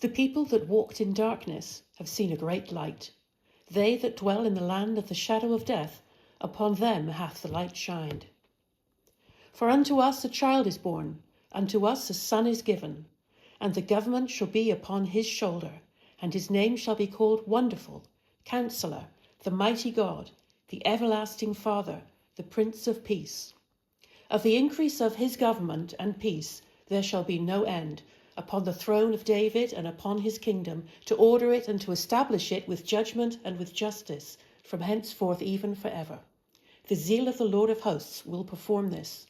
The people that walked in darkness have seen a great light. They that dwell in the land of the shadow of death, upon them hath the light shined. For unto us a child is born, unto us a son is given, and the government shall be upon his shoulder, and his name shall be called Wonderful, Counselor, the Mighty God, the Everlasting Father, the Prince of Peace. Of the increase of his government and peace there shall be no end, upon the throne of David and upon his kingdom, to order it and to establish it with judgment and with justice, from henceforth even forever. The zeal of the Lord of hosts will perform this.